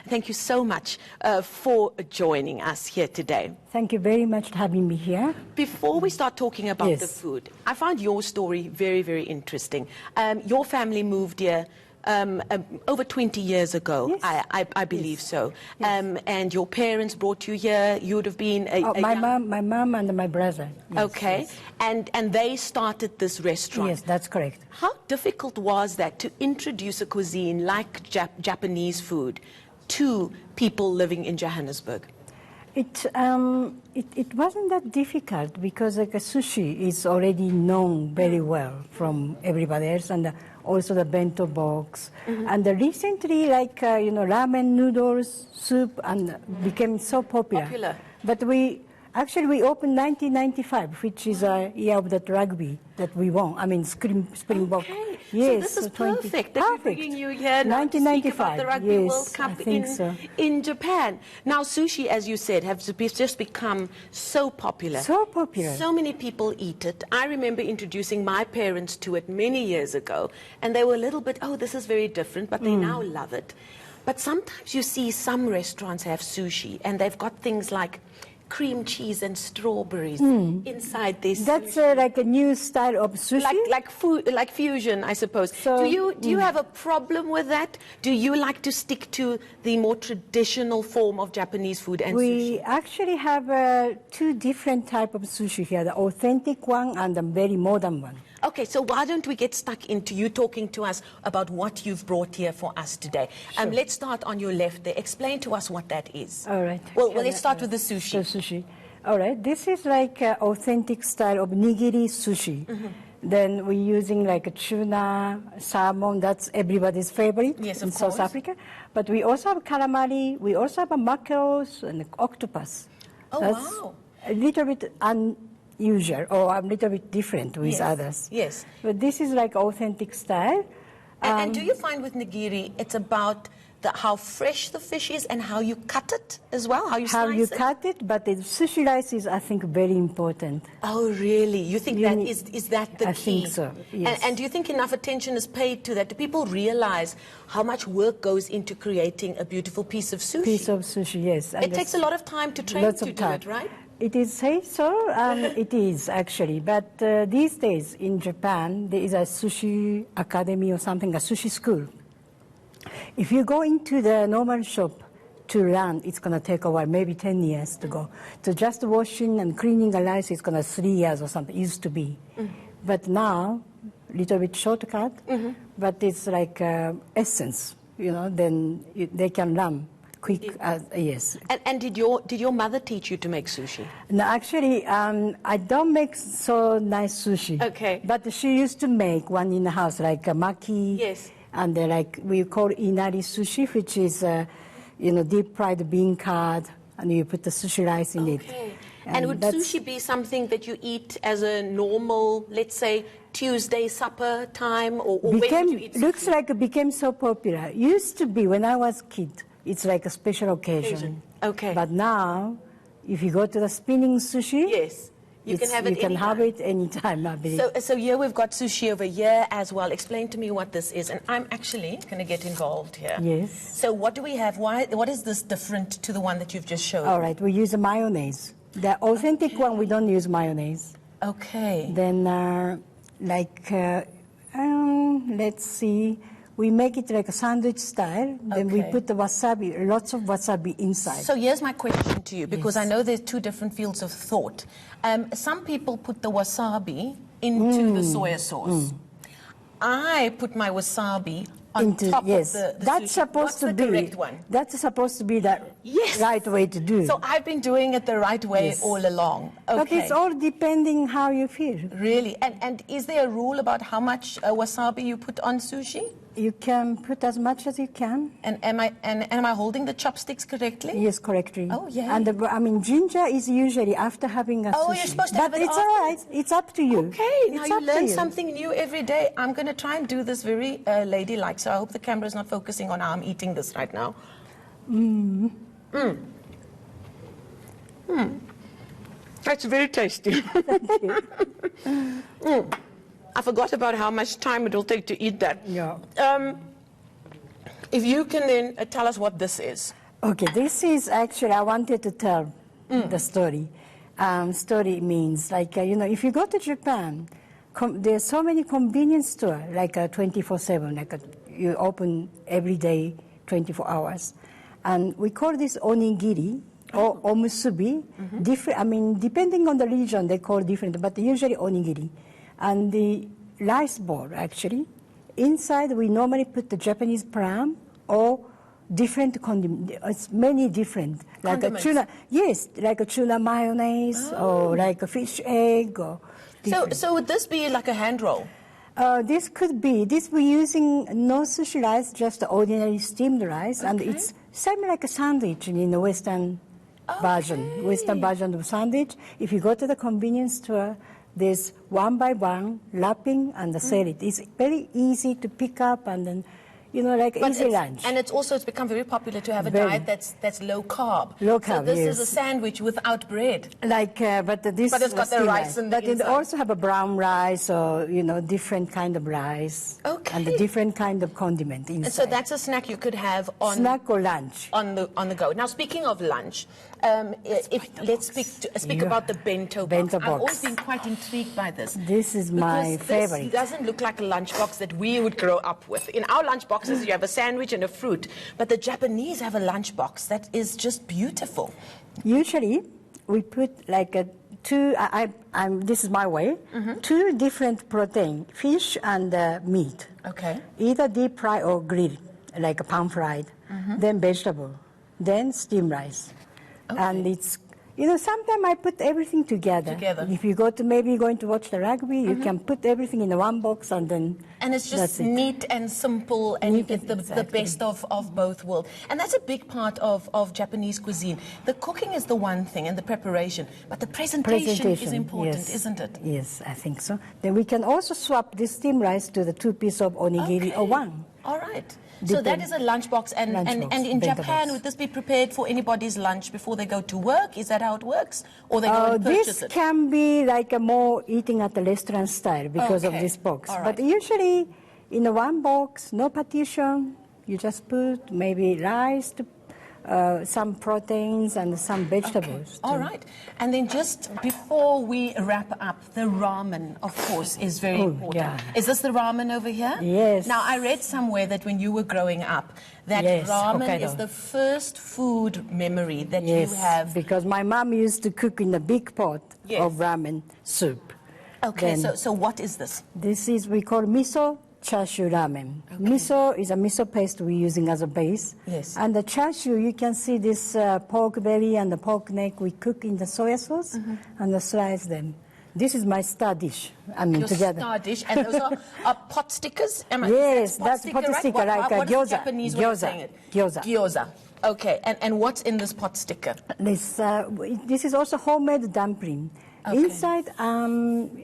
thank you so much for joining us here today. Thank you very much for having me here. Before we start talking about the food, I found your story very, very interesting. Your family moved here over 20 years ago, yes. I believe so. Yes. And your parents brought you here. You would have been my mom and my brother. Yes, okay, yes. And they started this restaurant. Yes, that's correct. How difficult was that to introduce a cuisine like Japanese food to people living in Johannesburg? It wasn't that difficult because like sushi is already known very well from everybody else, and also the bento box. And recently, like ramen noodles, soup, and became so popular. But we opened 1995, which is a year of the rugby that we won. I mean, Springbok. Okay. Yes, so this is perfect. That perfect. We're bringing you here now to speak about the Rugby World Cup in Japan. Now, sushi, as you said, has just become so popular. So popular. So many people eat it. I remember introducing my parents to it many years ago, and they were a little bit, oh, this is very different, but they now love it. But sometimes you see some restaurants have sushi, and they've got things like cream cheese and strawberries inside this. That's like a new style of sushi. Like food, like fusion, I suppose. So, do you have a problem with that? Do you like to stick to the more traditional form of Japanese food and sushi? We actually have two different types of sushi here: the authentic one and the very modern one. Okay, so why don't we get stuck into you talking to us about what you've brought here for us today? Sure. Let's start on your left there. Explain to us what that is. All right. Well, let's start with the sushi. The sushi. All right. This is like authentic style of nigiri sushi. Then we're using like a tuna, salmon. That's everybody's favorite in South Africa. But we also have calamari. We also have mackerels and octopus. Oh, that's wow. A little bit unusual or a little bit different with others. Yes. But this is like authentic style. And do you find with nigiri, it's about how fresh the fish is and how you cut it as well, how you slice it? How you cut it, but the sushi rice is, I think, very important. Oh, really? You think that is that the key? I think so, yes. And do you think enough attention is paid to that? Do people realize how much work goes into creating a beautiful piece of sushi? Piece of sushi, yes. And it takes a lot of time to train to do it, right? It is say so, and it is actually. But these days in Japan, there is a sushi academy or something, a sushi school. If you go into the normal shop to learn, it's going to take a while, maybe 10 years to go. So just washing and cleaning a rice is going to 3 years or something, it used to be. But now, little bit shortcut, but it's like essence, then they can learn. Quick, yes. And did your mother teach you to make sushi? No, actually, I don't make so nice sushi. Okay. But she used to make one in the house, like a maki. Yes. And like we call inari sushi, which is, deep fried bean curd, and you put the sushi rice in it. And would sushi be something that you eat as a normal, let's say, Tuesday supper time, or when would you eat sushi? Looks like it became so popular. Used to be when I was a kid. It's like a special occasion. Okay. But now, if you go to the spinning sushi, yes, you can have it. You can have it anytime, I believe. So here we've got sushi over here as well. Explain to me what this is, and I'm actually going to get involved here. Yes. So what do we have? What is this different to the one that you've just showed? All right, we use a mayonnaise. The authentic one, we don't use mayonnaise. Okay. Then, let's see. We make it like a sandwich style, then we put the wasabi, lots of wasabi inside. So here's my question to you, because I know there's two different fields of thought. Some people put the wasabi into the soy sauce. I put my wasabi on top of the that's sushi. supposed to be the correct one? That's supposed to be the right way to do. So I've been doing it the right way all along. Okay. But it's all depending how you feel. Really? And is there a rule about how much wasabi you put on sushi? You can put as much as you can. And am I holding the chopsticks correctly? Yes, correctly. Oh, yeah. And ginger is usually after having a sushi. Oh, you're supposed to have it But it's all right. It's up to you. Okay, now you learn you. something new every day. I'm going to try and do this very ladylike, so I hope the camera is not focusing on how I'm eating this right now. That's very tasty. Thank you. I forgot about how much time it will take to eat that. Yeah. If you can then tell us what this is. Okay, this is actually, I wanted to tell the story. Story means, like, if you go to Japan, there's so many convenience stores, like 24/7, like you open every day, 24 hours. And we call this onigiri or omusubi. Different, I mean, depending on the region, they call different, but usually onigiri. And the rice ball, actually, inside we normally put the Japanese plum or different condiments. It's many different, like a tuna. Yes, like a tuna mayonnaise or like a fish egg or. So would this be like a hand roll? This could be. This we're using no sushi rice, just the ordinary steamed rice, and it's same like a sandwich in the Western version. Western version of sandwich. If you go to the convenience store, there's one by one wrapping and sell it. It's very easy to pick up and then, like easy lunch. And it's become very popular to have a diet that's low carb. Low carb, so this yes. is a sandwich without bread. Like, but it's got the rice in the But inside. It also have a brown rice or, different kind of rice. Okay. And a different kind of condiment inside. And so that's a snack you could have on... Snack or lunch. On the go. Now, speaking of lunch, let's speak about the bento box. I've always been quite intrigued by this. This is my favorite. This doesn't look like a lunchbox that we would grow up with. In our lunchboxes, you have a sandwich and a fruit, but the Japanese have a lunchbox that is just beautiful. Usually, we put like two. This is my way. Two different protein: fish and meat. Okay. Either deep fry or grill, like a pan fried. Then vegetable, then steamed rice. Okay. And it's, sometimes I put everything together. If you maybe going to watch the rugby, you can put everything in one box and then. And it's just neat and simple, and you get the best of both worlds. And that's a big part of Japanese cuisine. The cooking is the one thing and the preparation, but the presentation is important, isn't it? Yes, I think so. Then we can also swap this steamed rice to the 2 pieces of onigiri or one. All right. So that is a lunchbox, and in Japan, would this be prepared for anybody's lunch before they go to work? Is that how it works? Or they go and purchase it? This can be like a more eating at the restaurant style because of this box. Right. But usually in one box, no partition, you just put maybe rice, some proteins and some vegetables. All right. And then just before we wrap up, the ramen, of course, is very important. Yeah. Is this the ramen over here? Yes. Now, I read somewhere that when you were growing up, that ramen is the first food memory that you have. Because my mom used to cook in a big pot of ramen soup. Okay, so what is this? This is, we call miso chashu ramen. Miso is a miso paste we're using as a base. Yes. And the chashu, you can see this pork belly and the pork neck we cook in the soya sauce and slice them. This is my star dish. Your together. Star dish. And those are pot stickers? Yes, that's pot sticker, like what gyoza. Is Japanese way of saying it? Gyoza. Gyoza. Okay, and what's in this pot sticker? This is also homemade dumpling. Inside,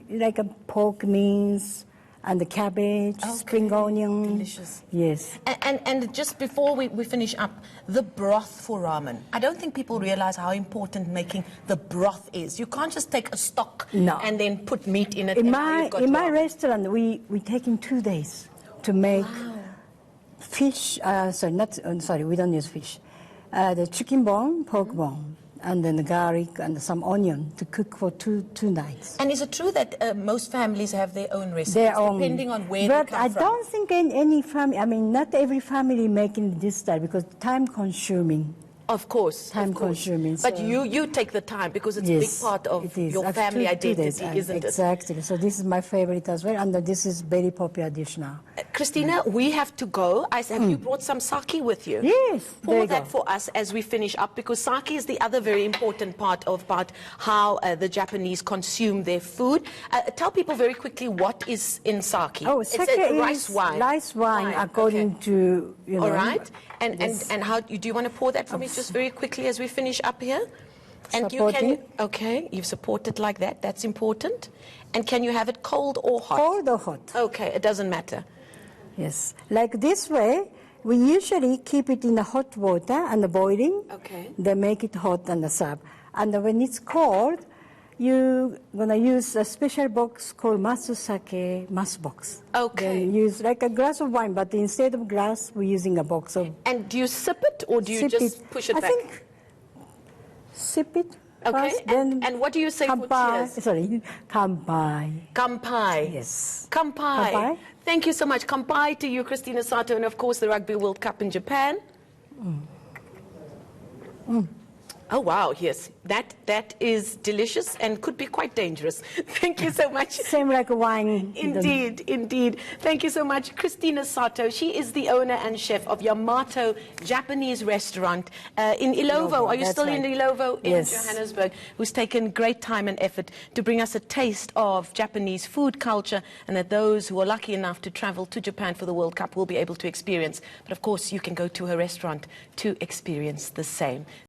like a pork mince, and the cabbage, spring onion. Delicious. Yes. And just before we finish up, the broth for ramen. I don't think people realize how important making the broth is. You can't just take a stock and then put meat in it. In my restaurant, we take in 2 days to make fish. Sorry, we don't use fish. The chicken bone, pork bone, and then the garlic and some onion to cook for two nights. And is it true that most families have their own recipes, depending on where they come from? But I don't think any family, not every family making this style because time consuming. Of course. Time-consuming. But you take the time because it's a big part of your family identity, isn't it? Exactly. So this is my favorite as well, and this is very popular dish now. Christina, we have to go. Have you brought some sake with you? Yes. Pour that for us as we finish up, because sake is the other very important part of how the Japanese consume their food. Tell people very quickly what is in sake. Sake is rice wine. Rice wine, according to, All right. And how do you want to pour that for me just very quickly as we finish up here? And you've supported like that. That's important. And can you have it cold or hot? Cold or hot. Okay, it doesn't matter. Yes. Like this way, we usually keep it in the hot water and the boiling. Okay. They make it hot and serve. And when it's cold, you're going to use a special box called Matsusake Mas box. Okay. Then use like a glass of wine, but instead of glass, we're using a box of... And do you sip it, or do you just push it back? I think sip it Okay, first, then and what do you say for kanpai. cheers? Sorry, kanpai. Kampai. Yes. Kampai. Kampai. Thank you so much. Kampai to you, Christina Sato, and of course the Rugby World Cup in Japan. Oh, wow, yes. That is delicious and could be quite dangerous. Thank you so much. Same like wine. Indeed, indeed. Thank you so much, Christina Sato. She is the owner and chef of Yamato Japanese restaurant in Ilovo. Are you still in Ilovo in Johannesburg? Who's taken great time and effort to bring us a taste of Japanese food culture, and that those who are lucky enough to travel to Japan for the World Cup will be able to experience. But of course, you can go to her restaurant to experience the same.